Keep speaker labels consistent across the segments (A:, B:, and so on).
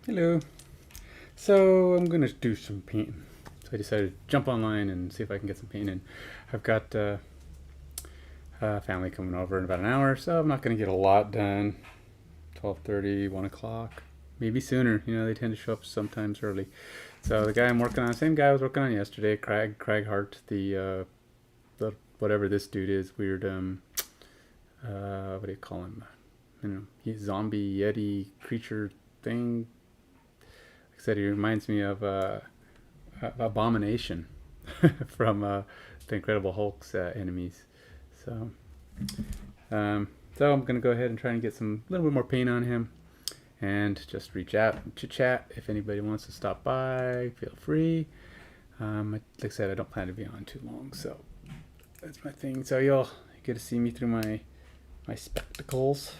A: Hello. So I'm gonna do some painting. So I decided to jump online and see if I can get some painting. I've got family coming over in about an hour, so I'm not gonna get a lot done. 12:30, 1 o'clock, maybe sooner. You know, they tend to show up sometimes early. So the guy I'm working on, same guy I was working on yesterday, CragHeart, the whatever this dude is, weird. What do you call him? You know, he's zombie yeti creature thing. Like I said, he reminds me of Abomination from the Incredible Hulk's enemies. So, so I'm gonna go ahead and try and get some little bit more paint on him, and just reach out and chit chat. If anybody wants to stop by, feel free. Like I said, I don't plan to be on too long, so that's my thing. So you'll get to see me through my spectacles.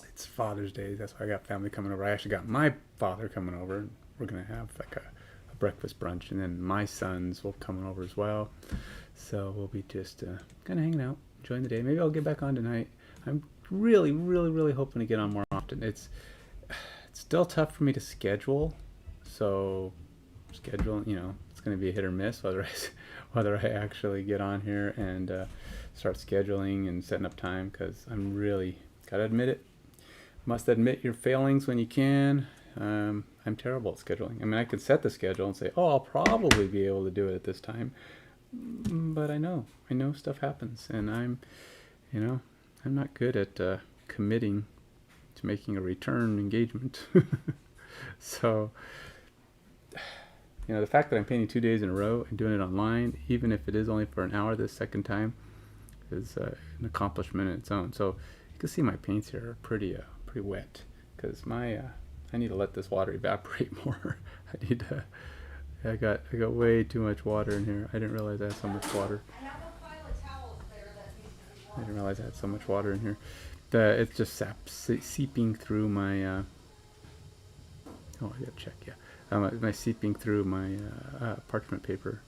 A: It's Father's Day. That's why I got family coming over. I actually got my father coming over, and we're gonna have like a breakfast brunch, and then my sons will come over as well. So we'll be just kind of hanging out, enjoying the day. Maybe I'll get back on tonight. I'm really, really, really hoping to get on more often. It's still tough for me to schedule. So scheduling, you know, it's going to be a hit or miss whether I actually get on here and start scheduling and setting up time, because I'm really gotta admit it. Must admit your failings when you can. I'm terrible at scheduling. I mean, I could set the schedule and say, oh, I'll probably be able to do it at this time. But I know stuff happens, and I'm not good at committing to making a return engagement. So, the fact that I'm painting 2 days in a row and doing it online, even if it is only for an hour this second time, is an accomplishment in its own. So you can see my paints here are pretty wet, because I need to let this water evaporate more. I got way too much water in here. I didn't realize I had so much water. I didn't realize I had so much water in here. It's just seeping through my. Oh, I gotta check. Yeah, my seeping through my parchment paper.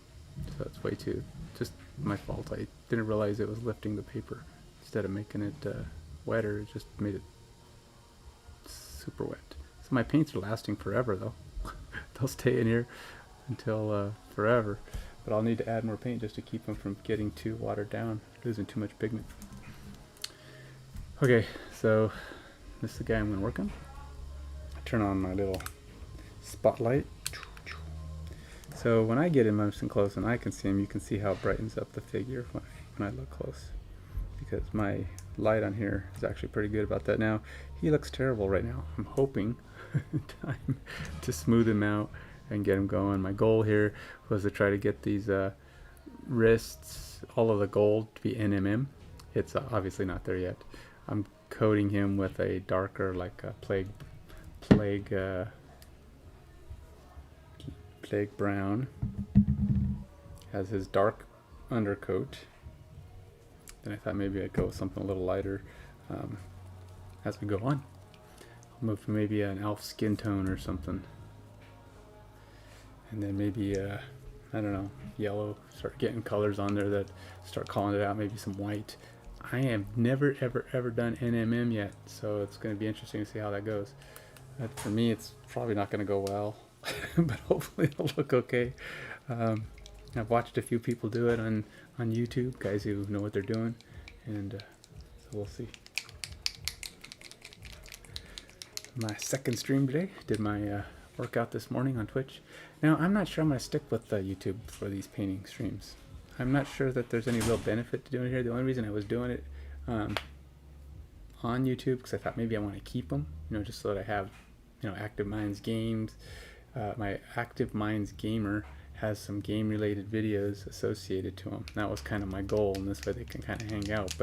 A: So it's way too. Just my fault. I didn't realize it was lifting the paper instead of making it wetter. It just made it super wet. So my paints are lasting forever, though. They'll stay in here until forever. But I'll need to add more paint just to keep them from getting too watered down, losing too much pigment. Okay, so this is the guy I'm going to work on. I turn on my little spotlight. So when I get him nice and close and I can see him, you can see how it brightens up the figure when I look close. Because my light on here is actually pretty good about that. Now, he looks terrible right now. I'm hoping time to smooth him out and get him going. My goal here was to try to get these wrists, all of the gold, to be NMM. It's obviously not there yet. I'm coating him with a darker, like a plague brown. Has his dark undercoat. Then I thought maybe I'd go with something a little lighter as we go on. I'll move to maybe an elf skin tone or something. And then maybe, I don't know, yellow. Start getting colors on there that start calling it out. Maybe some white. I have never, ever done NMM yet. So it's going to be interesting to see how that goes. For me, it's probably not going to go well. But hopefully it'll look okay. I've watched a few people do it on YouTube, guys who know what they're doing, and so we'll see. My second stream today, did my workout this morning on Twitch. Now, I'm not sure I'm going to stick with YouTube for these painting streams. I'm not sure that there's any real benefit to doing it here. The only reason I was doing it on YouTube, because I thought maybe I want to keep them, just so that I have, Active Minds games. My Active Minds gamer has some game related videos associated to them. That was kind of my goal, and this way they can kind of hang out.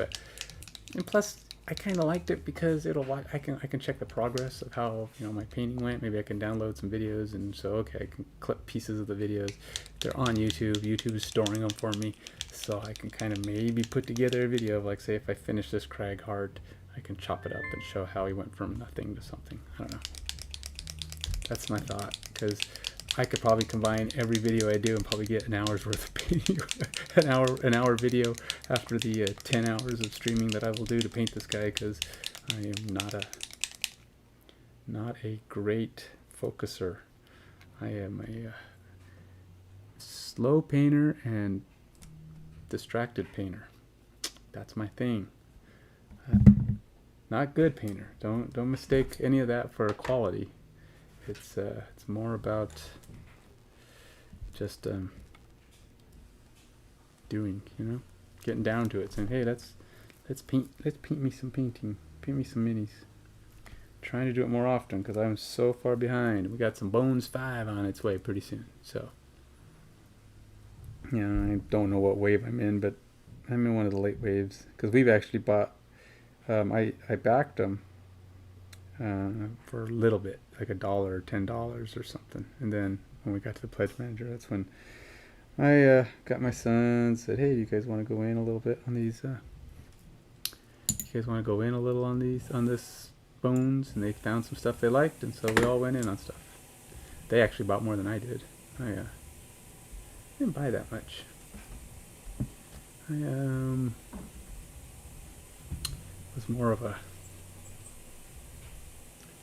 A: And plus I kind of liked it because I can check the progress of how my painting went. Maybe I can download some videos, and so okay, I can clip pieces of the videos. They're on YouTube. YouTube is storing them for me, so I can kind of maybe put together a video of, like, say if I finish this CragHeart, I can chop it up and show how he went from nothing to something. I don't know. That's my thought, because I could probably combine every video I do and probably get an hour's worth of painting, an hour video after the 10 hours of streaming that I will do to paint this guy, because I am not a great focuser. I am a slow painter and distracted painter. That's my thing. Not good painter. Don't mistake any of that for quality. It's more about just doing, getting down to it, saying, hey, let's paint me some painting, paint me some minis. Trying to do it more often because I'm so far behind. We got some Bones 5 on its way pretty soon. So, I don't know what wave I'm in, but I'm in one of the late waves because we've actually bought. I backed them for a little bit, like $1 or $10 or something, and then when we got to the pledge manager, that's when I got my sons, said, hey, do you guys want to go in a little bit on these? You guys want to go in a little on this Bones? And they found some stuff they liked, and so we all went in on stuff. They actually bought more than I did. I didn't buy that much. I was more of a.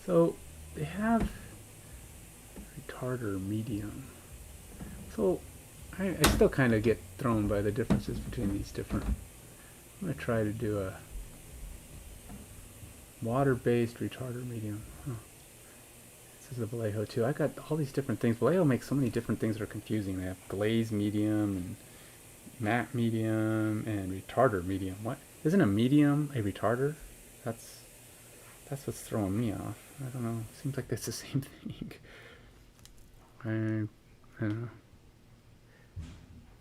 A: So they have retarder medium. So I still kind of get thrown by the differences between these different. I'm gonna try to do a water-based retarder medium. This is a Vallejo too. I got all these different things. Vallejo makes so many different things that are confusing. They have glaze medium and matte medium and retarder medium. What? Isn't a medium a retarder? That's what's throwing me off. I don't know. Seems like that's the same thing. I don't know.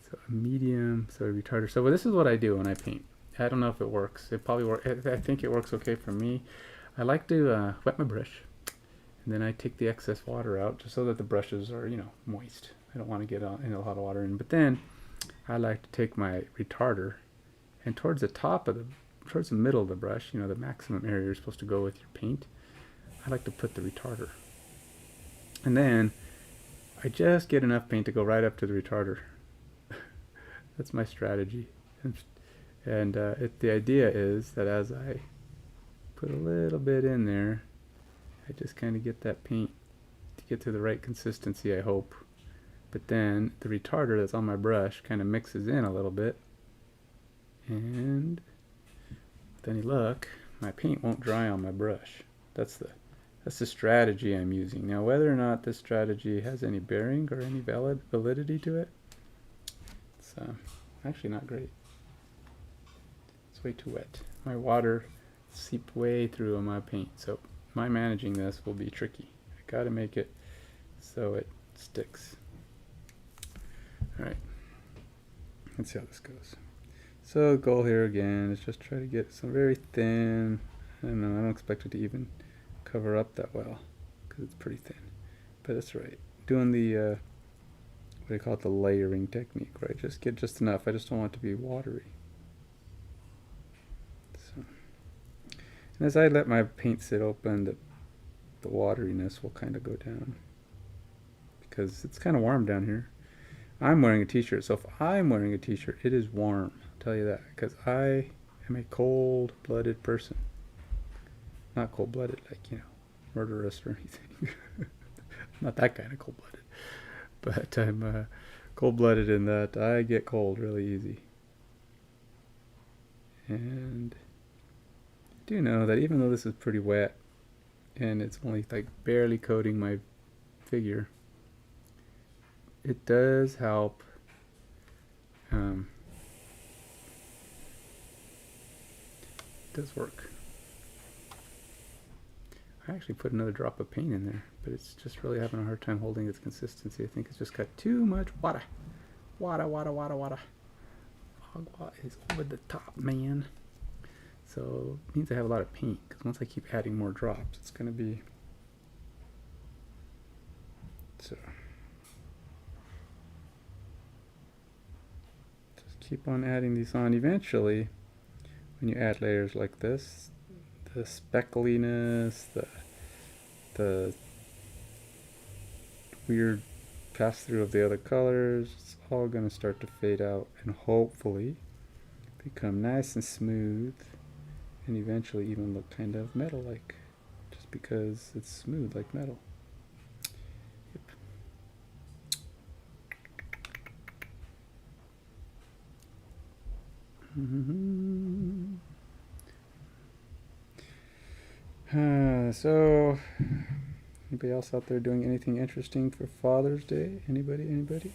A: So a medium, so a retarder. So this is what I do when I paint. I don't know if it works. It probably works. I think it works okay for me. I like to wet my brush, and then I take the excess water out just so that the brushes are, moist. I don't want to get a lot of water in. But then I like to take my retarder, and towards the middle of the brush, the maximum area you're supposed to go with your paint, I like to put the retarder. And then I just get enough paint to go right up to the retarder. That's my strategy. And the idea is that as I put a little bit in there, I just kind of get that paint to get to the right consistency, I hope. But then the retarder that's on my brush kind of mixes in a little bit. And then you look, my paint won't dry on my brush. That's the strategy I'm using. Now, whether or not this strategy has any bearing or any validity to it, it's actually not great. Way too wet. My water seeped way through on my paint, so my managing this will be tricky. I gotta make it so it sticks. Alright, let's see how this goes. So the goal here again is just try to get some very thin. I don't expect it to even cover up that well because it's pretty thin, but that's right. Doing the what do you call it, the layering technique, right? Just get just enough. I just don't want it to be watery. And as I let my paint sit open, the wateriness will kind of go down because it's kind of warm down here. I'm wearing a t-shirt, so if I'm wearing a t-shirt, it is warm. I'll tell you that, because I am a cold-blooded person. Not cold-blooded like, murderous or anything. Not that kind of cold-blooded. But I'm cold-blooded in that I get cold really easy. And do know that even though this is pretty wet and it's only like barely coating my figure, it does help it does work. I actually put another drop of paint in there, but it's just really having a hard time holding its consistency. I think it's just got too much water. Water. Agua is over the top, man. So it means I have a lot of paint, because once I keep adding more drops, it's going to be... So just keep on adding these on. Eventually, when you add layers like this, the speckliness, the weird pass through of the other colors, it's all going to start to fade out and hopefully become nice and smooth and eventually even look kind of metal-like. Just because it's smooth like metal. So, anybody else out there doing anything interesting for Father's Day? Anybody?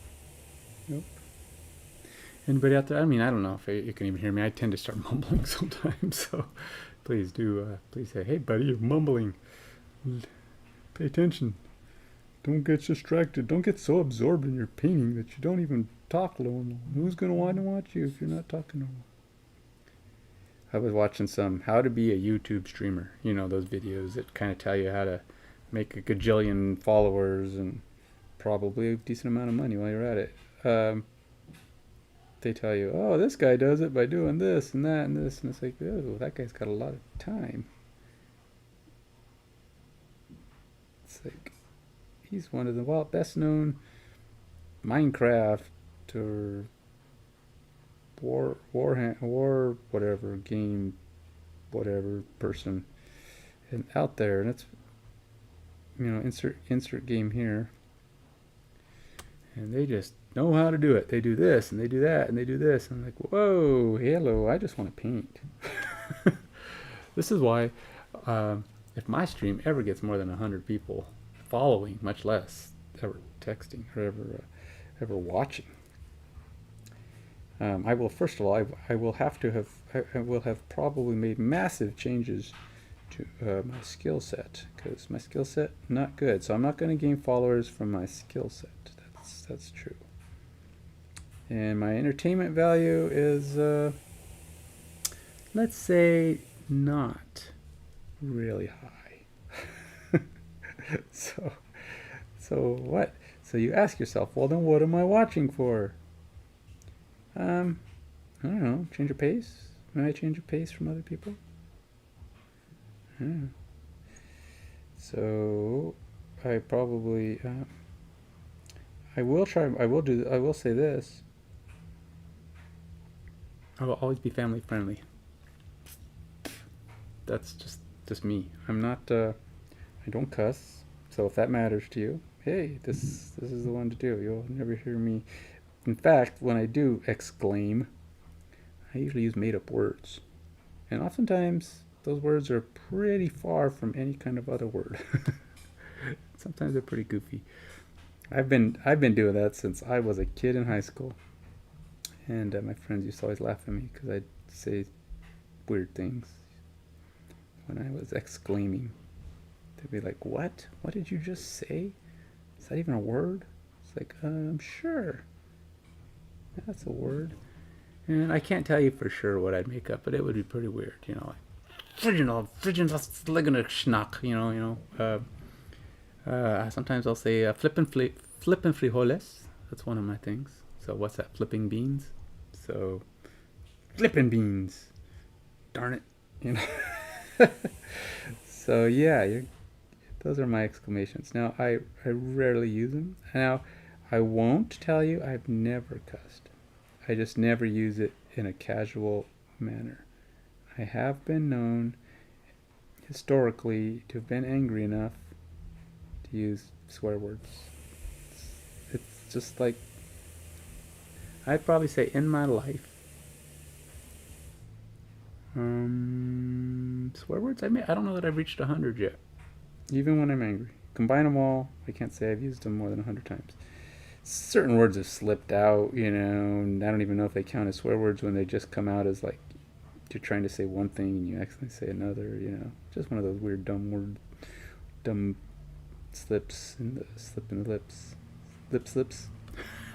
A: Nope. Anybody out there? I mean, I don't know if you can even hear me. I tend to start mumbling sometimes, so please do. Please say, "Hey, buddy, you're mumbling. Pay attention. Don't get distracted. Don't get so absorbed in your painting that you don't even talk normal. Who's gonna want to watch you if you're not talking normal?" I was watching some how to be a YouTube streamer. You know, those videos that kind of tell you how to make a gajillion followers and probably a decent amount of money while you're at it. They tell you, oh, this guy does it by doing this and that and this. And it's like, oh, that guy's got a lot of time. It's like, he's one of the best known Minecraft or war whatever game whatever person and out there, and it's, you know, insert game here, and they just know how to do it. They do this and they do that and they do this, and I'm like, whoa, hello, I just want to paint. This is why if my stream ever gets more than 100 people following, much less ever texting or ever watching, I will, first of all, I will have probably made massive changes to my skill set, because my skill set not good. So I'm not going to gain followers from my skill set. That's true. And my entertainment value is, let's say, not really high. So what? So you ask yourself, well, then what am I watching for? I don't know, change of pace? May I change of pace from other people? Yeah. So, I probably, I will say this. I will always be family friendly. That's just me. I'm not, I don't cuss. So if that matters to you, hey, this is the one to do. You'll never hear me. In fact, when I do exclaim, I usually use made-up words. And oftentimes, those words are pretty far from any kind of other word. Sometimes they're pretty goofy. I've been doing that since I was a kid in high school. And my friends used to always laugh at me because I'd say weird things when I was exclaiming. They'd be like, what? What did you just say? Is that even a word? It's like, sure. That's a word. And I can't tell you for sure what I'd make up, but it would be pretty weird, you know, like schnack, you know. Sometimes I'll say flippin' frijoles. That's one of my things. So what's that? Flipping beans. So flippin' beans. Darn it, you know. So yeah, those are my exclamations. Now I rarely use them. Now I won't tell you I've never cussed. I just never use it in a casual manner. I have been known historically to have been angry enough to use swear words. It's just like, I'd probably say in my life, swear words, I don't know that I've reached 100 yet. Even when I'm angry. Combine them all, I can't say I've used them more than 100 times. Certain words have slipped out, you know, and I don't even know if they count as swear words when they just come out as like you're trying to say one thing and you accidentally say another, you know. Just one of those weird dumb slips in the lips. Lip slips.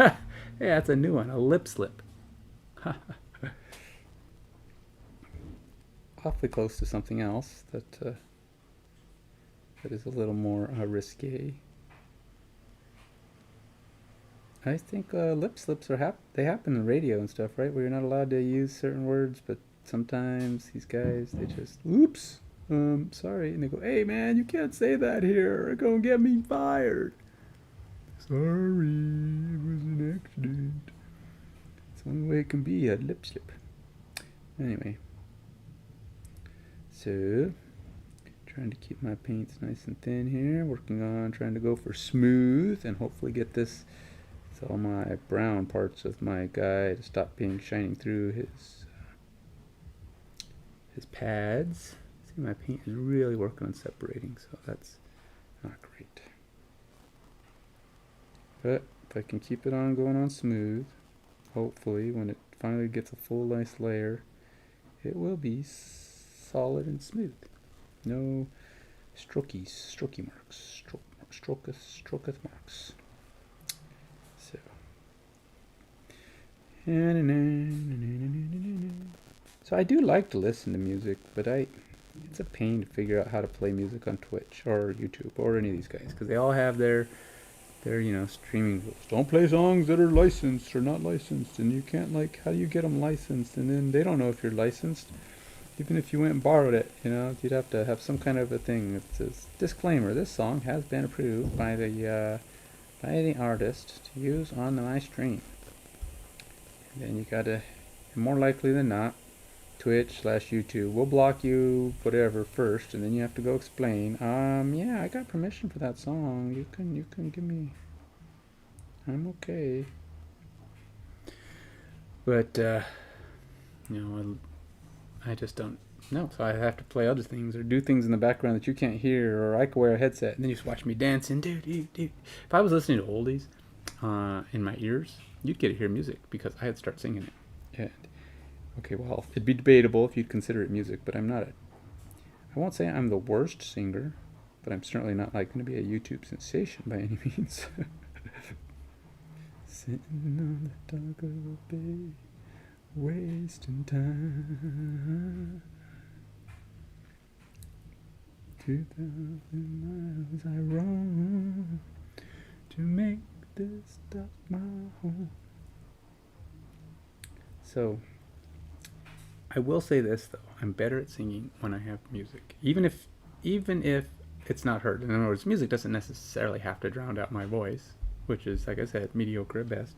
A: Yeah, that's a new one, a lip slip. Awfully close to something else that is a little more risque. I think lip slips they happen in radio and stuff, right? Where you're not allowed to use certain words, but sometimes these guys, they just, oops, sorry, and they go, hey man, you can't say that here, it's gonna get me fired. Sorry, it was an accident. It's the only way it can be, a lip slip. Anyway, so Trying to keep my paints nice and thin here. Working on trying to go for smooth and hopefully get this, so all my brown parts of my guy to stop being shining through his pads. See, my paint is really working on separating, so that's not great. But if I can keep it on going on smooth, hopefully when it finally gets a full nice layer, it will be solid and smooth. No strokey marks, stroketh marks. So, so I do like to listen to music, but it's a pain to figure out how to play music on Twitch or YouTube or any of these guys, because they all have their streaming rules. Don't play songs that are licensed or not licensed, and you can't, like, how do you get them licensed? And then they don't know if you're licensed. Even if you went and borrowed it, you'd have to have some kind of a thing that says, disclaimer, this song has been approved by the artist to use on my stream. And then you gotta, more likely than not, Twitch/YouTube will block you, whatever, first, and then you have to go explain, yeah, I got permission for that song. You can give me, I'm okay. But, I just don't know. So I have to play other things or do things in the background that you can't hear, or I could wear a headset and then you just watch me dancing. Dude. If I was listening to oldies in my ears, you'd get to hear music because I'd start singing it. And, okay, well, it'd be debatable if you'd consider it music, but I'm not I won't say I'm the worst singer, but I'm certainly not like going to be a YouTube sensation by any means. Sitting on the dock of a bay, wasting time. 2,000 miles I roam to make this stuff my home. So, I will say this though, I'm better at singing when I have music, even if it's not heard. In other words, music doesn't necessarily have to drown out my voice, which is, like I said, mediocre at best.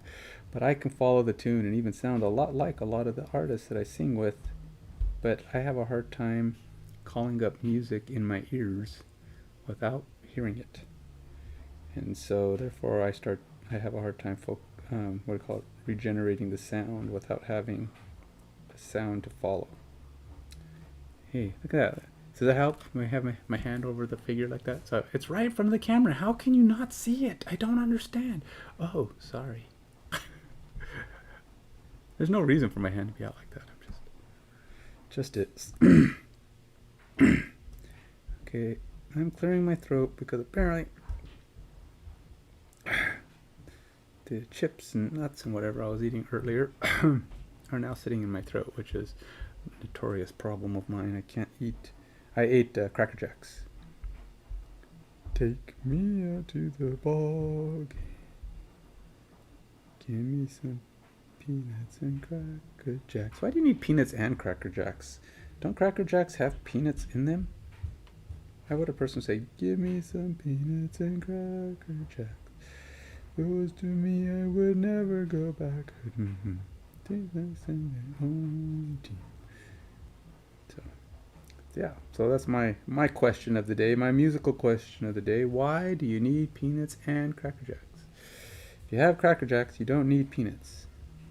A: But I can follow the tune and even sound a lot like a lot of the artists that I sing with. But I have a hard time calling up music in my ears without hearing it. And so, therefore, I have a hard time regenerating the sound without having a sound to follow. Hey, look at that. Does that help? I have my hand over the figure like that. So it's right in front of the camera. How can you not see it? I don't understand. Oh, sorry. There's no reason for my hand to be out like that. I'm just is. Okay, I'm clearing my throat because apparently the chips and nuts and whatever I was eating earlier are now sitting in my throat, which is a notorious problem of mine. I ate Cracker Jacks. Take me out to the bog. Give me some peanuts and Cracker Jacks. Why do you need peanuts and Cracker Jacks? Don't Cracker Jacks have peanuts in them? Why would a person say, give me some peanuts and Cracker Jacks? If it was to me, I would never go back. So that's my question of the day, my musical question of the day. Why do you need peanuts and Cracker Jacks? If you have Cracker Jacks, you don't need peanuts.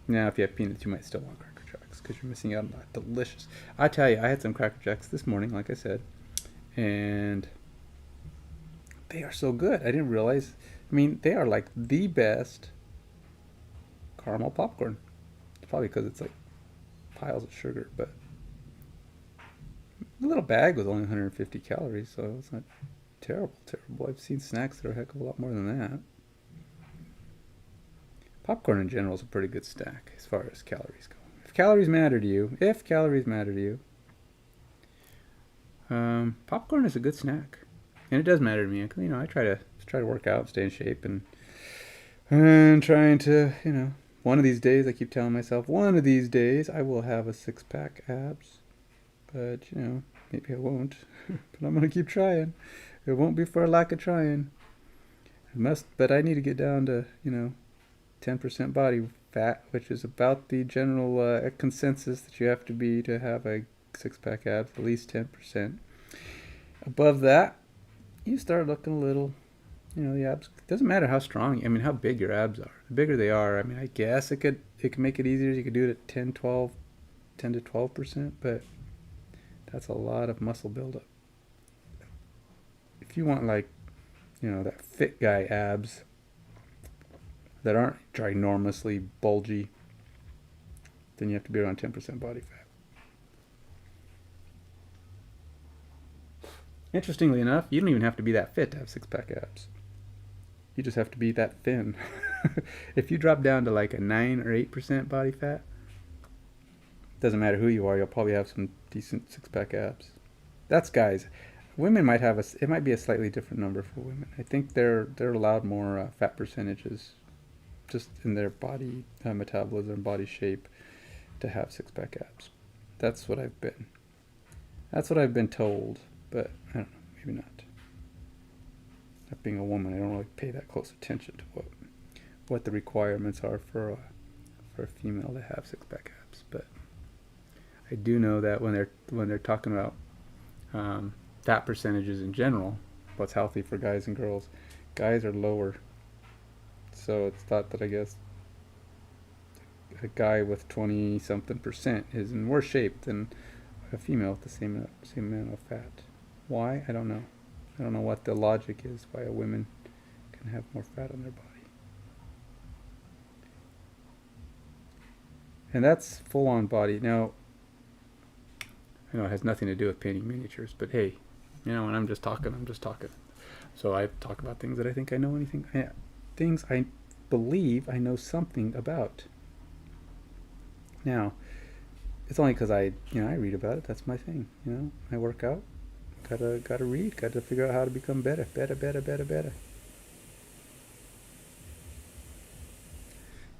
A: Now, if you have peanuts, you might still want Cracker Jacks because you're missing out on that delicious. I tell you, I had some Cracker Jacks this morning, like I said, and they are so good. I didn't realize. I mean, they are like the best caramel popcorn. It's probably because it's like piles of sugar, but the little bag was only 150 calories, so it's not terrible. I've seen snacks that are a heck of a lot more than that. Popcorn in general is a pretty good snack as far as calories go. If calories matter to you, popcorn is a good snack, and it does matter to me. I try to work out, stay in shape, and trying to, one of these days, I keep telling myself, one of these days I will have a 6-pack abs. But, maybe I won't. But I'm going to keep trying. It won't be for a lack of trying. But I need to get down to, 10% body fat, which is about the general consensus that you have to be to have a 6-pack abs, at least 10%. Above that, you start looking a little, the abs. It doesn't matter how strong. I mean, how big your abs are. The bigger they are, I mean, I guess it could make it easier. You could do it at 10 to 12%, but that's a lot of muscle buildup. If you want like, that fit guy abs that aren't ginormously bulgy, then you have to be around 10% body fat. Interestingly enough, you don't even have to be that fit to have six-pack abs. You just have to be that thin. If you drop down to like a 9 or 8% body fat, doesn't matter who you are, you'll probably have some decent six-pack abs. That's guys. Women might have it might be a slightly different number for women. I think they're allowed more fat percentages just in their body metabolism, body shape, to have six-pack abs. That's what I've been told, but I don't know, maybe not. Not being a woman, I don't really pay that close attention to what the requirements are for a female to have six-pack abs. But I do know that when they're talking about fat percentages in general, what's healthy for guys and girls, guys are lower. So it's thought that, I guess, a guy with 20-something% is in worse shape than a female with the same amount of fat. Why? I don't know. I don't know what the logic is why a woman can have more fat on their body. And that's full-on body. Now, I know it has nothing to do with painting miniatures, but hey, when I'm just talking, I'm just talking. So I talk about things that I think I know things I believe I know something about. Now, it's only because I read about it. That's my thing. I work out. Gotta read. Gotta figure out how to become better.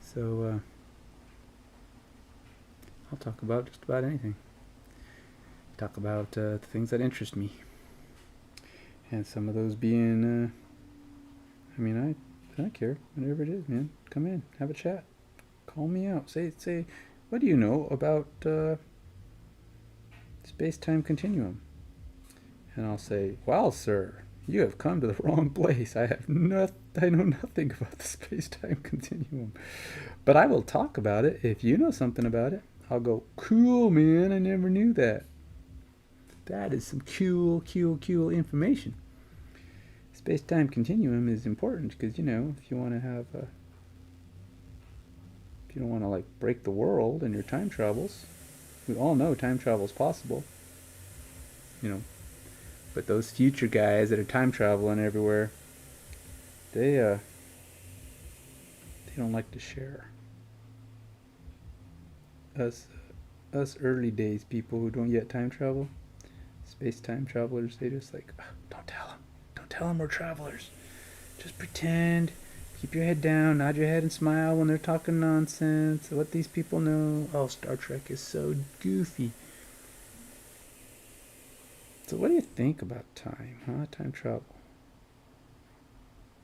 A: So I'll talk about just about anything. Talk about the things that interest me, and some of those being, I don't care. Whatever it is, man. Come in, have a chat, call me out. Say, what do you know about space-time continuum? And I'll say, well, sir, you have come to the wrong place. I know nothing about the space-time continuum. But I will talk about it. If you know something about it, I'll go, cool, man, I never knew that. That is some cool information. Space-time continuum is important because, if you want to have if you don't want to like break the world in your time travels, we all know time travel is possible. But those future guys that are time traveling everywhere, they don't like to share. Us early days people who don't yet time travel, space-time travelers, they just like, don't tell them we're travelers. Just pretend, keep your head down, nod your head and smile when they're talking nonsense. What these people know, Star Trek is so goofy. So what do you think about time, huh? Time travel.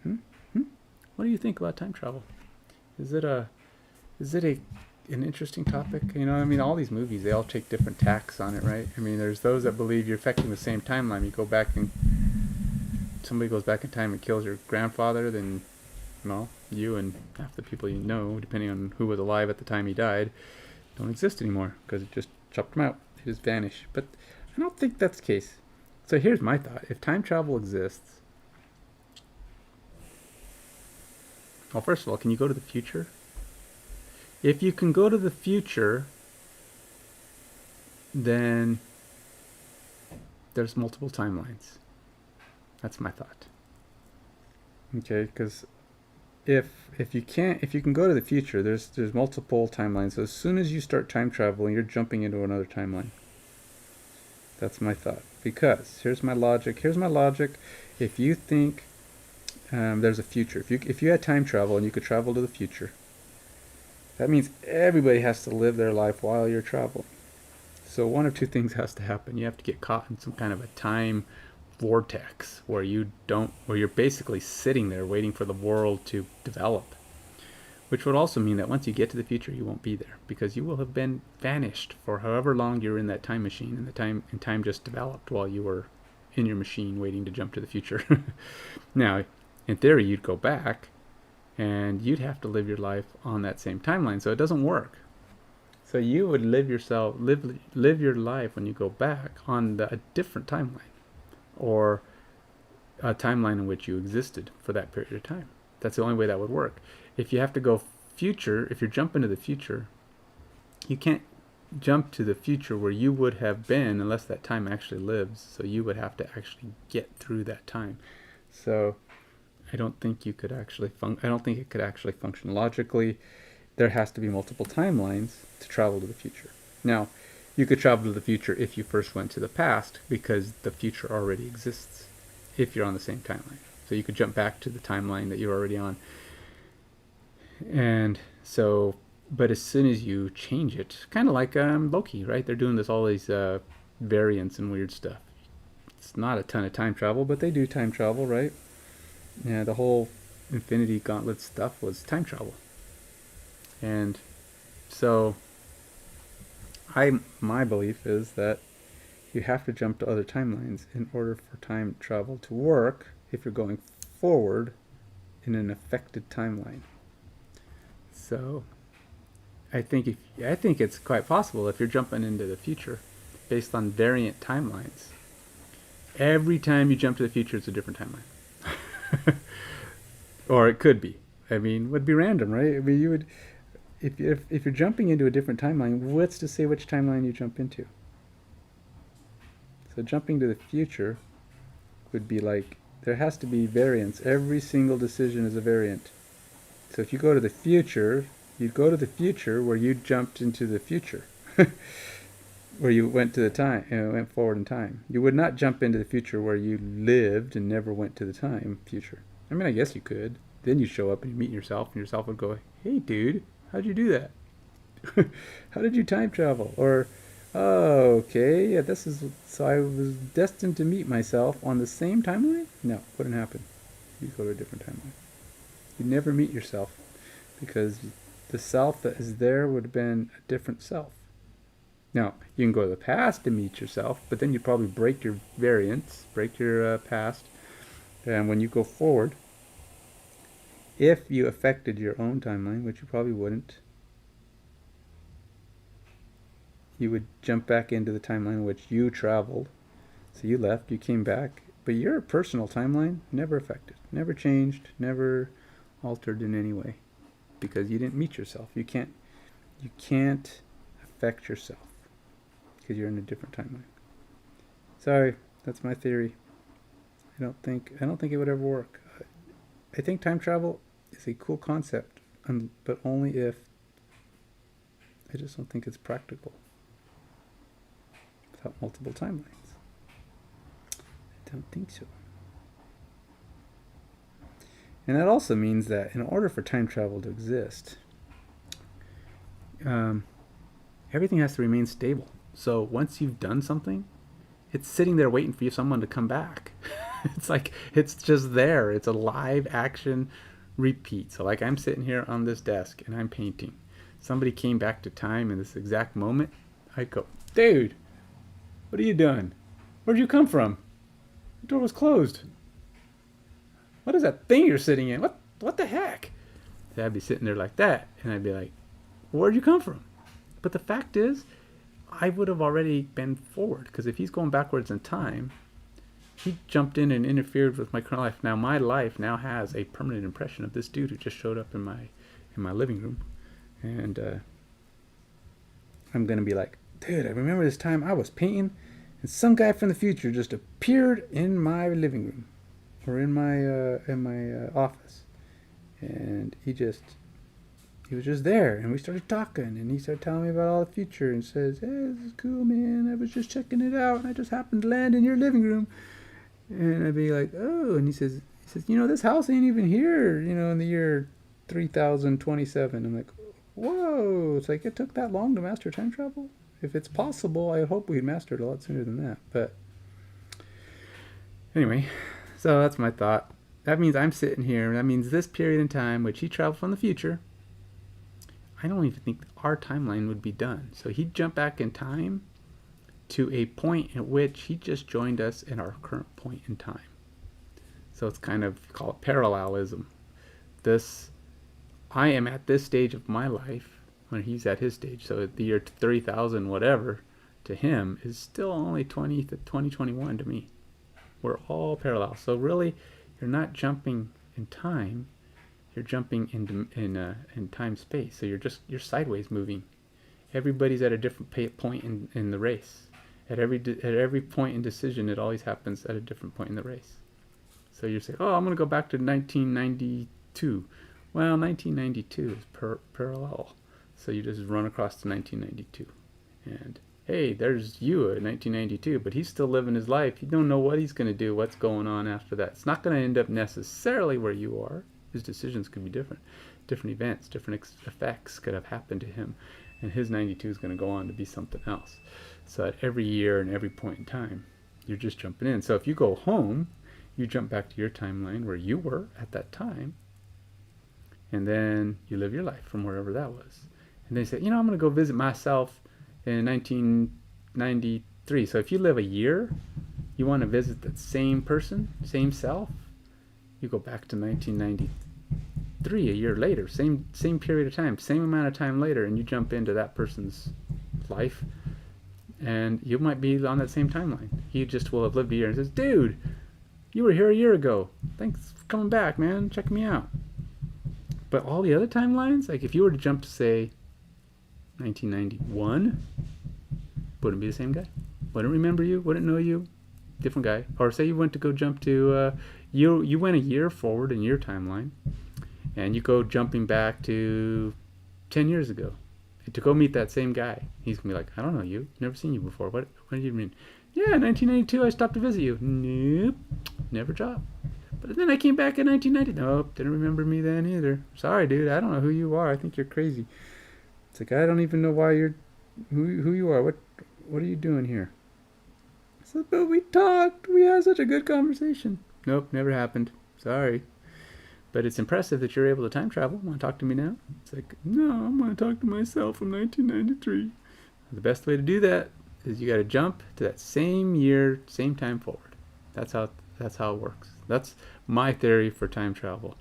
A: What do you think about time travel? Is it an interesting topic? All these movies, they all take different tacks on it, right? There's those that believe you're affecting the same timeline. You go back and somebody goes back in time and kills your grandfather, then, you and half the people you know, depending on who was alive at the time he died, don't exist anymore because it just chopped them out. They just vanish. But I don't think that's the case. So here's my thought. If time travel exists, well, first of all, can you go to the future? If you can go to the future, then there's multiple timelines. That's my thought. Okay, because if you can go to the future, there's multiple timelines. So as soon as you start time traveling, you're jumping into another timeline. That's my thought. Because here's my logic. If you think there's a future, if you had time travel and you could travel to the future, that means everybody has to live their life while you're traveling. So one of two things has to happen. You have to get caught in some kind of a time vortex where you're basically sitting there waiting for the world to develop. Which would also mean that once you get to the future, you won't be there because you will have been vanished for however long you're in that time machine, and time just developed while you were in your machine waiting to jump to the future. Now, in theory, you'd go back and you'd have to live your life on that same timeline, so it doesn't work. So you would live your life when you go back on a different timeline, or a timeline in which you existed for that period of time. That's the only way that would work. If you have to go future, if you're jumping to the future, you can't jump to the future where you would have been unless that time actually lives. So you would have to actually get through that time. So I don't think you could actually I don't think it could actually function logically. There has to be multiple timelines to travel to the future. Now, you could travel to the future if you first went to the past, because the future already exists if you're on the same timeline. So you could jump back to the timeline that you're already on. And so, but as soon as you change it, kind of like Loki, right? They're doing all these variants and weird stuff. It's not a ton of time travel, but they do time travel, right? Yeah, the whole Infinity Gauntlet stuff was time travel. And so my belief is that you have to jump to other timelines in order for time travel to work if you're going forward in an affected timeline. So I think it's quite possible if you're jumping into the future based on variant timelines. Every time you jump to the future, it's a different timeline. Or it could be. I mean, it would be random, right? I mean, you would, if you're jumping into a different timeline, what's to say which timeline you jump into? So jumping to the future would be like, there has to be variance. Every single decision is a variant. So if you go to the future, you'd go to the future where you jumped into the future. Where you went to the time, went forward in time. You would not jump into the future where you lived and never went to the time future. I mean, I guess you could. Then you show up and you meet yourself, and yourself would go, "Hey, dude, how'd you do that? How did you time travel?" Or, "Oh, okay, yeah, so I was destined to meet myself on the same timeline?" No, wouldn't happen. You'd go to a different timeline. You'd never meet yourself, because the self that is there would have been a different self. Now, you can go to the past to meet yourself, but then you probably break your variance, break your past. And when you go forward, if you affected your own timeline, which you probably wouldn't, you would jump back into the timeline in which you traveled. So you left, you came back, but your personal timeline never affected, never changed, never altered in any way, because you didn't meet yourself. You can't affect yourself, because you're in a different timeline. Sorry, that's my theory. I don't think it would ever work. I think time travel is a cool concept, but only if, I just don't think it's practical without multiple timelines. I don't think so. And that also means that in order for time travel to exist, everything has to remain stable. So once you've done something, it's sitting there waiting for someone to come back. It's like, it's just there. It's a live action repeat. So like, I'm sitting here on this desk and I'm painting. Somebody came back to time in this exact moment. I go, "Dude, what are you doing? Where'd you come from? The door was closed. What is that thing you're sitting in? What the heck?" So I'd be sitting there like that, and I'd be like, "Where'd you come from?" But the fact is, I would have already been forward, because if he's going backwards in time, he jumped in and interfered with my current life. Now my life now has a permanent impression of this dude who just showed up in my living room, and I'm gonna be like, "Dude, I remember this time I was painting, and some guy from the future just appeared in my living room, or in my office, and he was just there, and we started talking, and he started telling me about all the future, and says, 'Hey, this is cool, man. I was just checking it out, and I just happened to land in your living room.'" And I'd be like, "Oh," and he says, "This house ain't even here, in the year 3027. I'm like, "Whoa!" It's like, it took that long to master time travel? If it's possible, I hope we'd master it a lot sooner than that. But anyway, so that's my thought. That means I'm sitting here. That means this period in time, which he traveled from the future, I don't even think our timeline would be done. So he'd jump back in time to a point at which he just joined us in our current point in time. So it's kind of, call it parallelism. I am at this stage of my life when he's at his stage. So the year 3000 whatever to him is still only 2021 to me. We're all parallel. So really, you're not jumping in time. You're jumping in time space. So you're sideways moving. Everybody's at a different point in the race. At every point in decision, it always happens at a different point in the race. So you say, oh, I'm going to go back to 1992. Well, 1992 is parallel. So you just run across to 1992. And hey, there's you at 1992, but he's still living his life. You don't know what he's going to do, what's going on after that. It's not going to end up necessarily where you are. His decisions could be different. Different events, different effects could have happened to him. And his 92 is going to go on to be something else. So at every year and every point in time, you're just jumping in. So if you go home, you jump back to your timeline where you were at that time, and then you live your life from wherever that was. And they say, I'm going to go visit myself in 1993. So if you live a year, you want to visit that same person, same self, you go back to 1993 a year later, same period of time, same amount of time later, and you jump into that person's life, and you might be on that same timeline. He just will have lived a year and says, dude, you were here a year ago. Thanks for coming back, man. Check me out. But all the other timelines, like if you were to jump to, say, 1991, wouldn't be the same guy. Wouldn't remember you, wouldn't know you. Different guy. Or say you went to go jump to, you went a year forward in your timeline, and you go jumping back to 10 years ago to go meet that same guy. He's going to be like, I don't know you. Never seen you before. What do you mean? Yeah, 1992, I stopped to visit you. Nope, never dropped. But then I came back in 1990. Nope, didn't remember me then either. Sorry, dude, I don't know who you are. I think you're crazy. It's like, I don't even know why you're, who you are. What are you doing here? I said, but we talked. We had such a good conversation. Nope, never happened. Sorry. But it's impressive that you're able to time travel. Want to talk to me now? It's like, no, I'm going to talk to myself from 1993. The best way to do that is you got to jump to that same year, same time forward. That's how it works. That's my theory for time travel.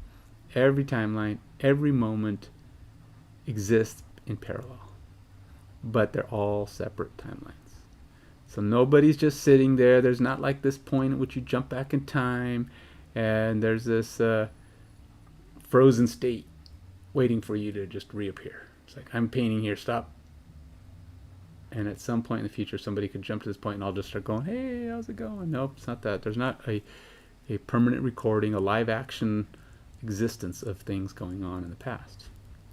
A: Every timeline, every moment exists in parallel, but they're all separate timelines. So nobody's just sitting there. There's not like this point at which you jump back in time and there's this frozen state waiting for you to just reappear. It's like, I'm painting here, stop. And at some point in the future, somebody could jump to this point and I'll just start going, hey, how's it going? Nope, it's not that. There's not a permanent recording, a live action existence of things going on in the past.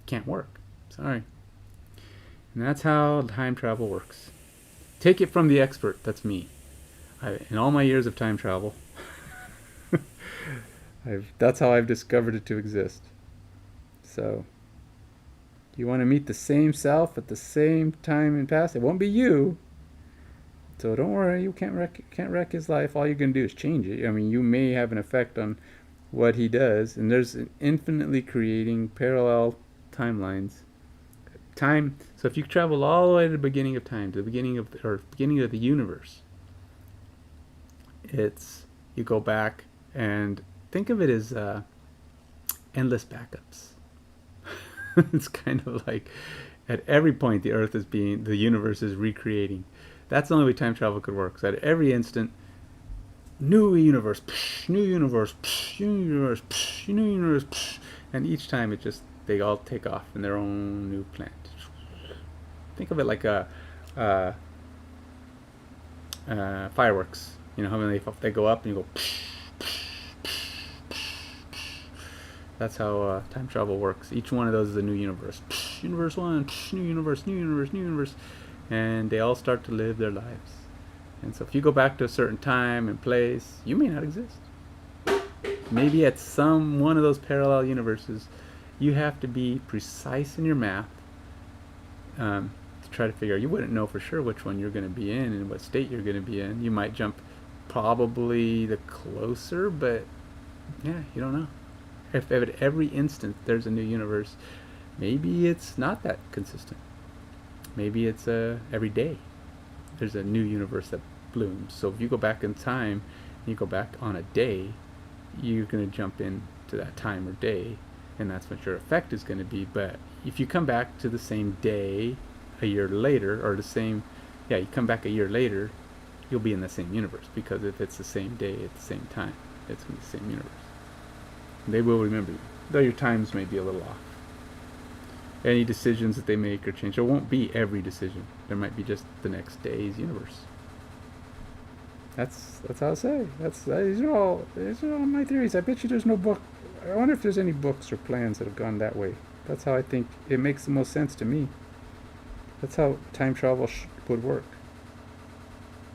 A: Can't work. Sorry. And that's how time travel works. Take it from the expert. That's me. In all my years of time travel, that's how I've discovered it to exist. So, you want to meet the same self at the same time and past. It won't be you. So don't worry, you can't wreck his life. All you're going to do is change it. I mean, you may have an effect on what he does, and there's an infinitely creating parallel timelines. Time. So if you travel all the way to the beginning of time, to the beginning of the universe, you go back and think of it as endless backups. It's kind of like at every point the universe is recreating. That's the only way time travel could work. So at every instant, new universe, new universe, new universe, new universe, and each time they all take off in their own new planet. Think of it like fireworks. You know how when they go up and you go. That's how time travel works. Each one of those is a new universe. Universe 1, new universe, new universe, new universe. And they all start to live their lives. And so if you go back to a certain time and place, you may not exist. Maybe at some one of those parallel universes, you have to be precise in your math to try to figure out. You wouldn't know for sure which one you're going to be in and what state you're going to be in. You might jump probably the closer, but yeah, you don't know. If at every instant there's a new universe, maybe it's not that consistent. Maybe it's every day. there's a new universe that blooms. So if you go back in time and you go back on a day, you're going to jump in to that time or day, and that's what your effect is going to be. But if you come back to the same day a year later, or the same, yeah, you come back a year later, you'll be in the same universe, because if it's the same day at the same time, it's going to be the same universe. They will remember you, though your times may be a little off. Any decisions that they make or change, it won't be every decision. There might be just the next day's universe. That's how I say. These are all my theories. I bet you there's no book. I wonder if there's any books or plans that have gone that way. That's how I think it makes the most sense to me. That's how time travel would work.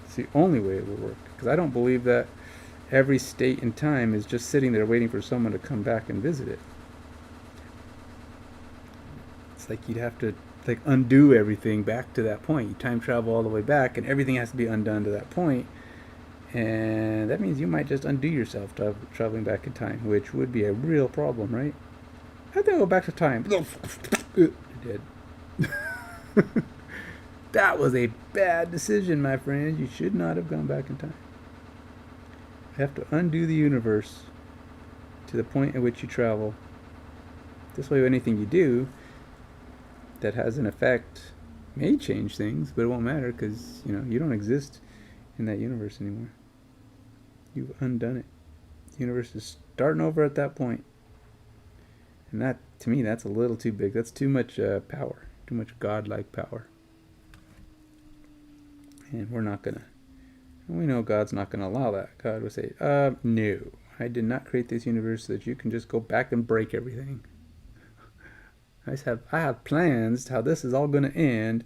A: It's the only way it would work, because I don't believe that every state in time is just sitting there waiting for someone to come back and visit it. It's like you'd have to undo everything back to that point. You time travel all the way back, and everything has to be undone to that point. And that means you might just undo yourself traveling back in time, which would be a real problem, right? I have to go back to time. You're dead. That was a bad decision, my friend. You should not have gone back in time. You have to undo the universe to the point at which you travel. This way, anything you do that has an effect may change things, but it won't matter, because you don't exist in that universe anymore. You've undone it. The universe is starting over at that point. And that, to me, that's a little too big. That's too much power. Too much godlike power. And we're not going to. We know God's not going to allow that. God would say, no. I did not create this universe so that you can just go back and break everything. I have plans how this is all going to end,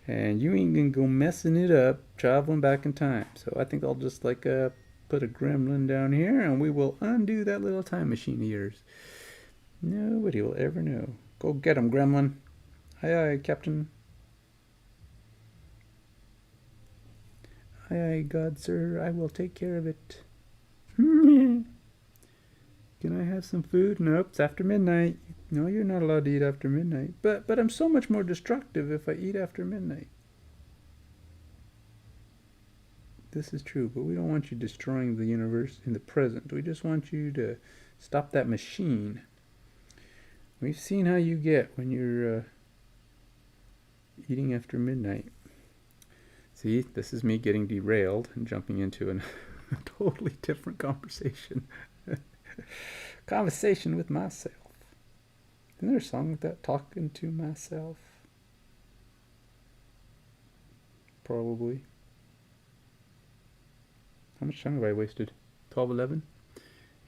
A: and you ain't going to go messing it up traveling back in time. So I think I'll just put a gremlin down here, and we will undo that little time machine of yours. Nobody will ever know. Go get him, gremlin. Aye, aye, Captain. Aye, aye, God, sir. I will take care of it. Can I have some food? Nope, it's after midnight. No, you're not allowed to eat after midnight. But I'm so much more destructive if I eat after midnight. This is true, but we don't want you destroying the universe in the present. We just want you to stop that machine. We've seen how you get when you're eating after midnight. See, this is me getting derailed and jumping into a totally different conversation. Conversation with myself. Isn't there a song like that? Talking to myself? Probably. How much time have I wasted? 12:11?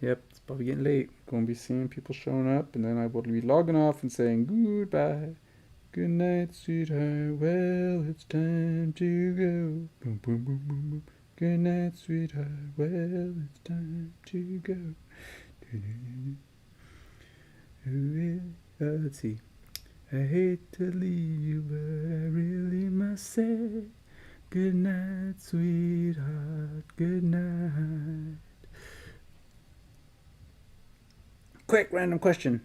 A: Yep, it's probably getting late. Going to be seeing people showing up, and then I will be logging off and saying goodbye. Good night, sweetheart. Well, it's time to go. Boom, boom, boom, boom, boom. Good night, sweetheart. Well, it's time to go. Let's see. I hate to leave you, but I really must say good night, sweetheart. Good night. Quick random question.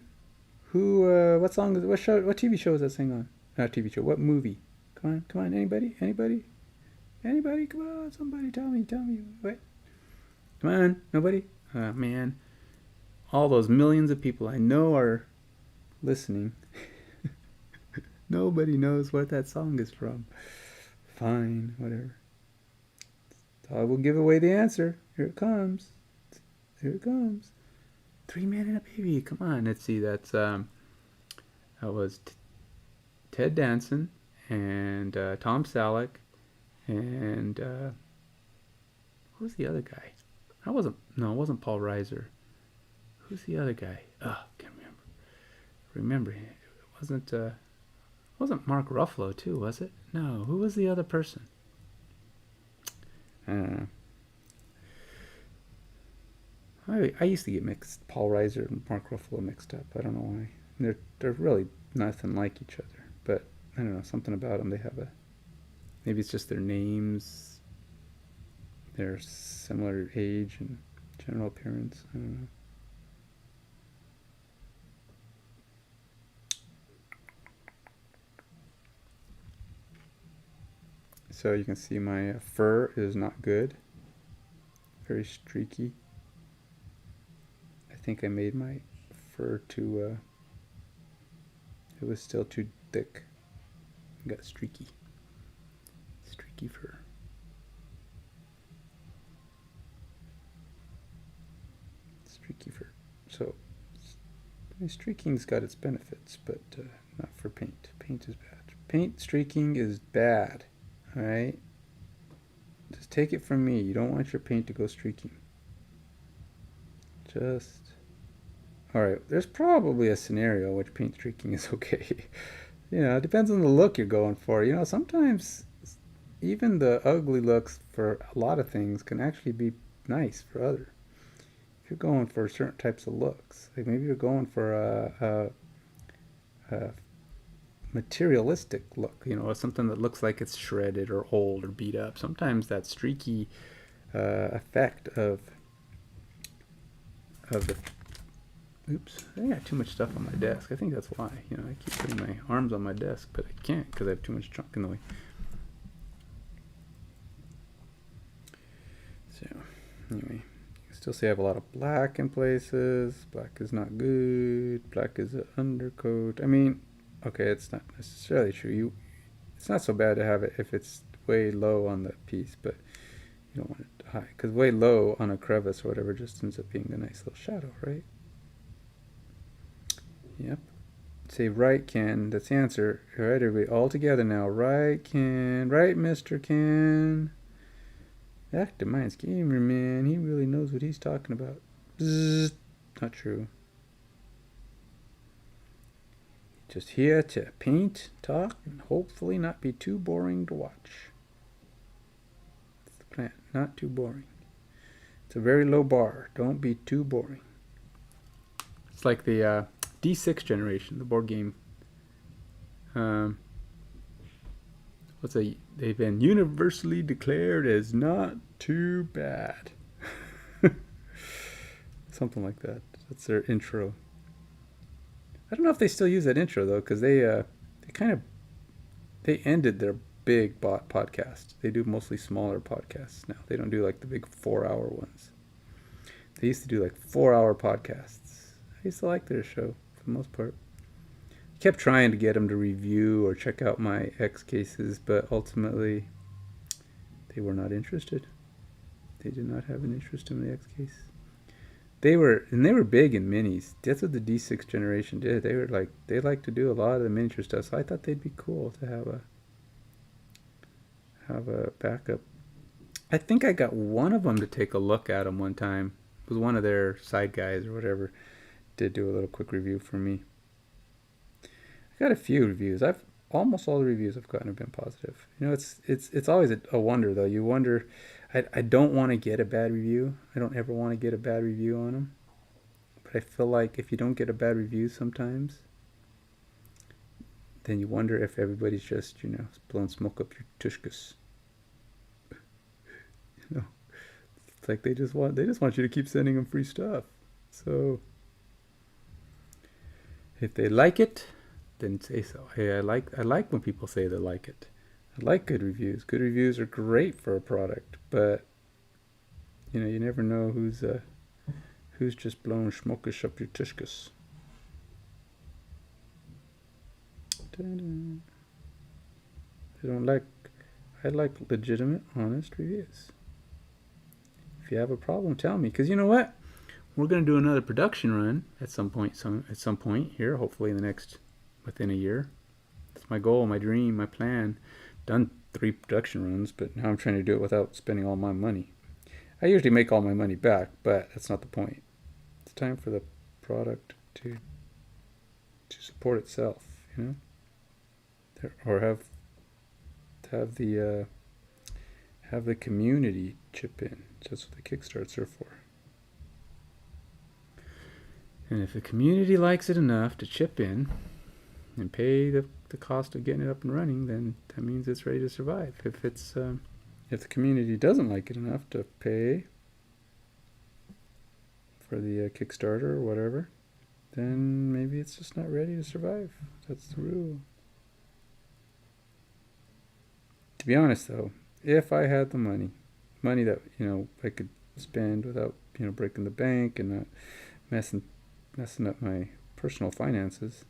A: What song is, what TV show is that thing on? Not TV show, what movie? Come on, anybody? Come on, somebody tell me, what? Come on, nobody? Man. All those millions of people I know are listening. Nobody knows what that song is from. Fine, whatever. So I will give away the answer. Here it comes. 3 Men and a Baby. Come on, let's see. That was Ted Danson and Tom Selleck and who was the other guy? It wasn't Paul Reiser. Who's the other guy? Can't remember. It wasn't Mark Ruffalo too, was it? No. Who was the other person? I don't know. I used to get Paul Reiser and Mark Ruffalo mixed up. I don't know why. They're really nothing like each other. But I don't know, something about them. They have maybe it's just their names. They're similar age and general appearance. I don't know. So you can see my fur is not good. Very streaky. I think I made my fur too, it was still too thick. Got streaky fur. Streaky fur. So streaking's got its benefits, but not for paint. Paint is bad. Paint streaking is bad. All right. Just take it from me. You don't want your paint to go streaking. Just. All right. There's probably a scenario in which paint streaking is okay. It depends on the look you're going for. Sometimes even the ugly looks for a lot of things can actually be nice for other. If you're going for certain types of looks, like maybe you're going for a materialistic look, something that looks like it's shredded or old or beat up. Sometimes that streaky effect of the oops, I got too much stuff on my desk. I think that's why. I keep putting my arms on my desk, but I can't because I have too much junk in the way. So, anyway, you still see I have a lot of black in places. Black is not good. Black is an undercoat. I mean, okay, it's not necessarily true. It's not so bad to have it if it's way low on the piece, but you don't want it high because way low on a crevice or whatever just ends up being a nice little shadow, right? Yep. Say right, Ken. That's the answer. All right, everybody, all together now. Right, Ken. Right, Mr. Ken. Active Minds Gamer, man. He really knows what he's talking about. Bzzz. Not true. Just here to paint, talk, and hopefully not be too boring to watch. That's the plan. Not too boring. It's a very low bar. Don't be too boring. It's like the D6 generation, the board game. They've been universally declared as not too bad. Something like that. That's their intro. I don't know if they still use that intro though, because they ended their big podcast. They do mostly smaller podcasts now. They don't do like the big 4-hour ones. They used to do like 4-hour podcasts. I used to like their show for the most part. Kept trying to get them to review or check out my X cases, but ultimately they were not interested. They did not have an interest in the X case. They were big in minis. That's what the D6 generation did. They like to do a lot of the miniature stuff. So I thought they'd be cool to have a backup. I think I got one of them to take a look at them one time. It was one of their side guys or whatever. Did do a little quick review for me. I got a few reviews. Almost all the reviews I've gotten have been positive. It's always a wonder though. You wonder. I don't want to get a bad review. I don't ever want to get a bad review on them. But I feel like if you don't get a bad review sometimes, then you wonder if everybody's just blowing smoke up your tushkas. It's like they just want you to keep sending them free stuff. So if they like it, then say so. Hey, I like when people say they like it. I like good reviews. Good reviews are great for a product, but you never know who's just blowing schmokish up your tushkas. I like legitimate, honest reviews. If you have a problem, tell me. Because you know what? We're going to do another production run at some point here, hopefully within a year. That's my goal, my dream, my plan. Done 3 production runs, but now I'm trying to do it without spending all my money. I usually make all my money back, but that's not the point. It's time for the product to support itself, or have the community chip in. That's what the Kickstarts are for. And if the community likes it enough to chip in and pay the cost of getting it up and running, then that means it's ready to survive. If the community doesn't like it enough to pay for the Kickstarter or whatever, then maybe it's just not ready to survive. That's the rule. To be honest though, if I had the money that, I could spend without, breaking the bank and not messing up my personal finances,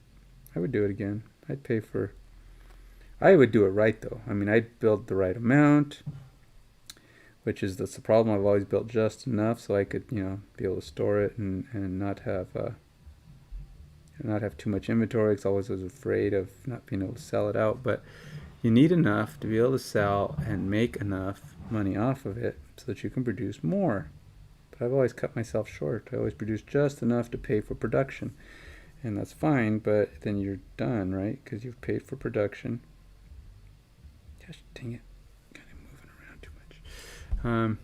A: I would do it again. I would do it right though. I mean, I'd build the right amount, which is that's the problem. I've always built just enough so I could, be able to store it and not have too much inventory, because I was afraid of not being able to sell it out. But you need enough to be able to sell and make enough money off of it so that you can produce more. But I've always cut myself short. I always produce just enough to pay for production. And that's fine, but then you're done, right? Because you've paid for production. Gosh, dang it. Kind of moving around too much.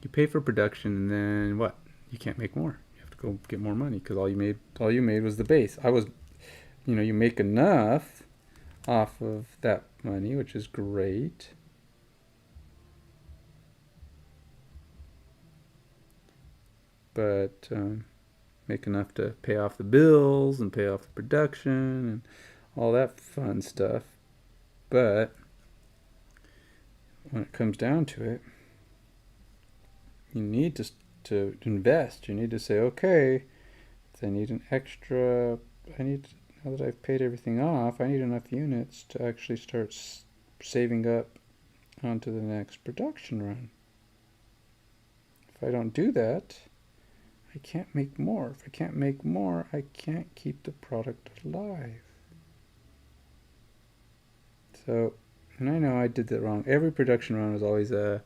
A: You pay for production, and then what? You can't make more. You have to go get more money, because all you made was the base. You make enough off of that money, which is great. But make enough to pay off the bills and pay off the production and all that fun stuff. But when it comes down to it, you need to invest. You need to say, okay, if I need now that I've paid everything off, I need enough units to actually start saving up onto the next production run. If I don't do that, I can't make more. If I can't make more, I can't keep the product alive. So, and I know I did that wrong. Every production run was always a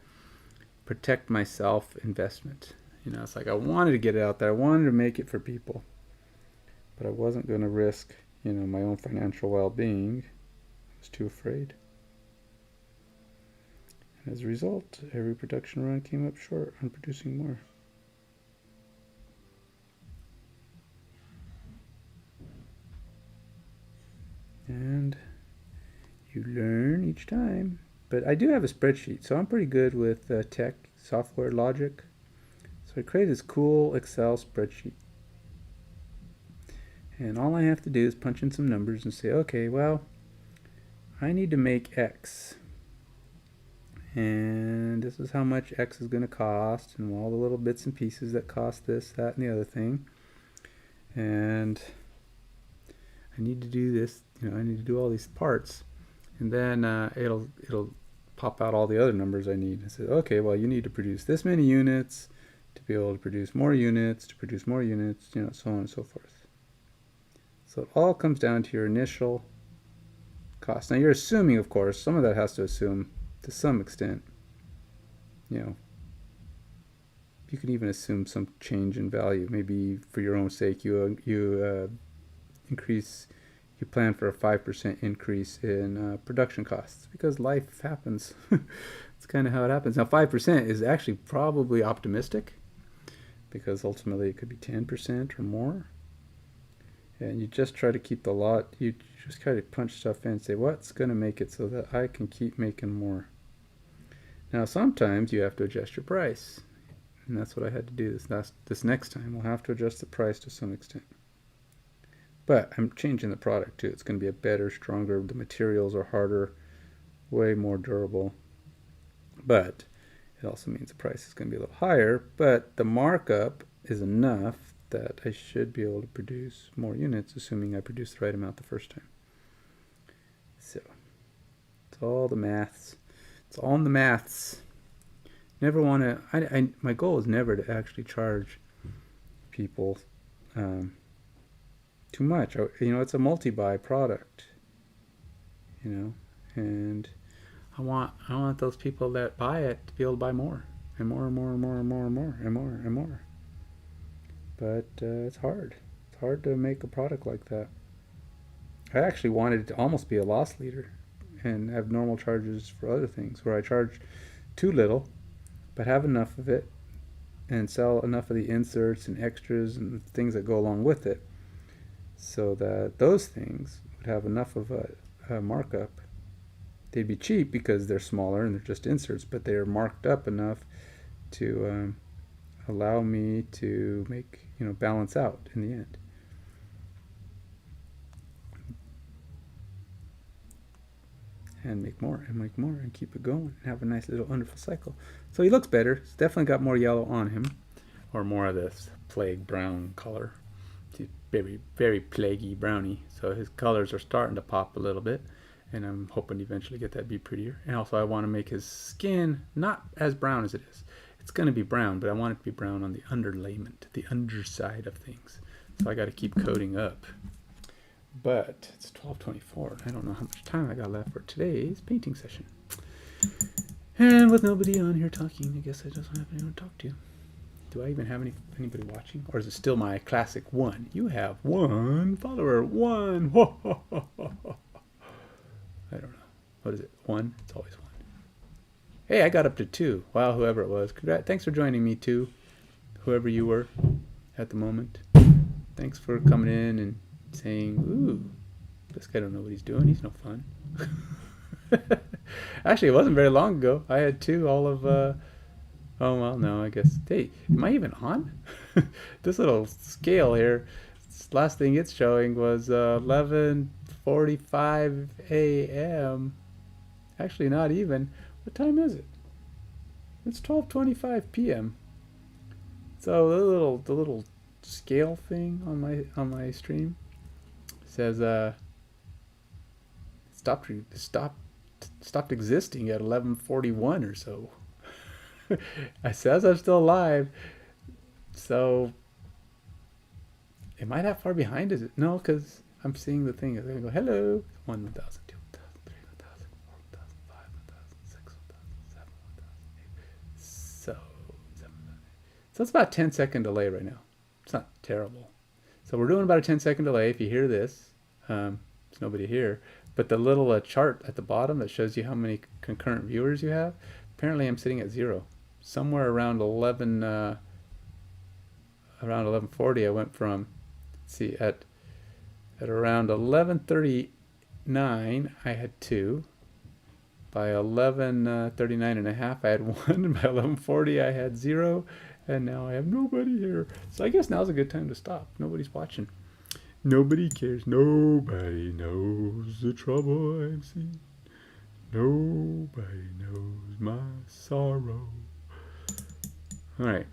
A: protect myself investment. It's like I wanted to get it out there. I wanted to make it for people. But I wasn't going to risk, my own financial well-being. I was too afraid. And as a result, every production run came up short on producing more. And you learn each time. But I do have a spreadsheet, so I'm pretty good with tech, software, logic. So I created this cool Excel spreadsheet. And all I have to do is punch in some numbers and say, okay, well, I need to make X. And this is how much X is going to cost, and all the little bits and pieces that cost this, that, and the other thing. And I need to do this, I need to do all these parts. And then it'll pop out all the other numbers I need. I said, okay, well, you need to produce this many units to be able to produce more units, so on and so forth. So it all comes down to your initial cost. Now you're assuming, of course, some of that has to assume to some extent, you can even assume some change in value. Maybe for your own sake, you plan for a 5% increase in production costs, because life happens. It's kind of how it happens. Now 5% is actually probably optimistic, because ultimately it could be 10% or more. And you just try to keep the lot, you just try to punch stuff in and say, what's going to make it so that I can keep making more? Now sometimes you have to adjust your price. And that's what I had to do this next time. We'll have to adjust the price to some extent. But I'm changing the product too. It's going to be a better, stronger, the materials are harder, way more durable. But it also means the price is going to be a little higher, but the markup is enough that I should be able to produce more units, assuming I produce the right amount the first time. So it's all the maths. It's all in the maths. Never want to. My goal is never to actually charge people too much. It's a multi-buy product. And I want those people that buy it to be able to buy more and more and more and more and more and more and more and more. But it's hard. It's hard to make a product like that. I actually wanted it to almost be a loss leader and have normal charges for other things, where I charge too little but have enough of it and sell enough of the inserts and extras and things that go along with it, so that those things would have enough of a markup. They'd be cheap because they're smaller and they're just inserts, but they're marked up enough to allow me to make, balance out in the end. and make more and make more and keep it going and have a nice little wonderful cycle. So he looks better. He's definitely got more yellow on him, or more of this plague brown color. He's very, very plaguey browny. So his colors are starting to pop a little bit, and I'm hoping to eventually get that to be prettier. And also I want to make his skin not as brown as it is. It's going to be brown, but I want it to be brown on the underlayment, the underside of things. So I got to keep coating up. But it's 12:24. I don't know how much time I got left for today's painting session. And with nobody on here talking, I guess I just don't have anyone to talk to. Do I even have anybody watching? Or is it still my classic one? You have one follower. One. I don't know. What is it? One? It's always one. Hey, I got up to 2. Wow, whoever it was. Thanks for joining me, too. Whoever you were at the moment. Thanks for coming in and saying, ooh, this guy don't know what he's doing. He's no fun. Actually, it wasn't very long ago. I had 2 all of, oh, well, no, I guess. Hey, am I even on? This little scale here, last thing it's showing was 11:45 a.m. Actually, not even. What time is it? It's 12:25 p.m. So the little scale thing on my stream says stopped existing at 11:41 or so. It says I'm still alive. So am I that far behind? Is it? No, because I'm seeing the thing. I'm gonna go hello. 1,000, 2,000, 3, 1,000, 4, 1,000, 5, 1,000, 6, 1,000, 7, 1,000, 8. So it's about a 10-second delay right now. It's not terrible. So we're doing about a 10-second delay. If you hear this, there's nobody here. But the little chart at the bottom that shows you how many concurrent viewers you have, apparently I'm sitting at 0. Somewhere around 11:40, I went from, let's see, at around 11:39, I had 2. By 11:39 and a half, I had 1. By 11:40, I had 0. And now I have nobody here. So I guess now's a good time to stop. Nobody's watching. Nobody cares. Nobody knows the trouble I've seen. Nobody knows my sorrow. All right.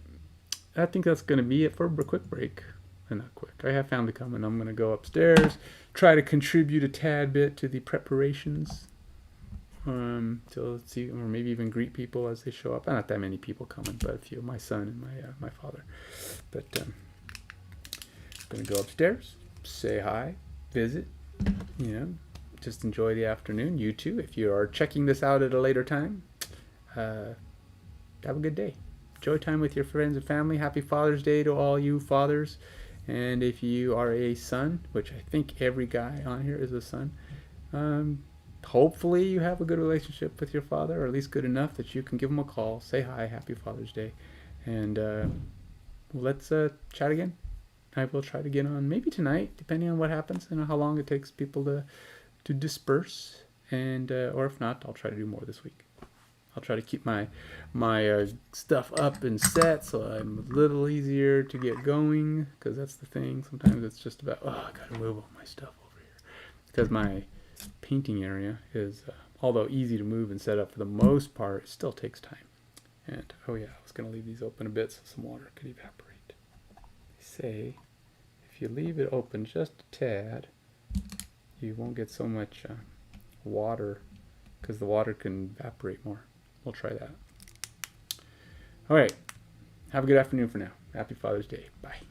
A: I think that's going to be it for a quick break. Not quick. I have family coming. I'm going to go upstairs, try to contribute a tad bit to the preparations. So let's see, or maybe even greet people as they show up. Not that many people coming, but a few. My son and my father. But I'm going to go upstairs, say hi, visit, just enjoy the afternoon. You too, if you are checking this out at a later time, have a good day. Enjoy time with your friends and family. Happy Father's Day to all you fathers. And if you are a son, which I think every guy on here is a son, hopefully you have a good relationship with your father, or at least good enough that you can give him a call, say hi, happy Father's Day, and let's chat again. I will try to get on maybe tonight, depending on what happens and how long it takes people to disperse, and or if not, I'll try to do more this week. I'll try to keep my stuff up and set so I'm a little easier to get going, because that's the thing. Sometimes it's just about, I gotta move all my stuff over here, because my painting area is, although easy to move and set up for the most part, it still takes time. And oh yeah, I was going to leave these open a bit so some water could evaporate. They say if you leave it open just a tad, you won't get so much water, because the water can evaporate more. We'll try that. All right, have a good afternoon for now. Happy Father's Day. Bye.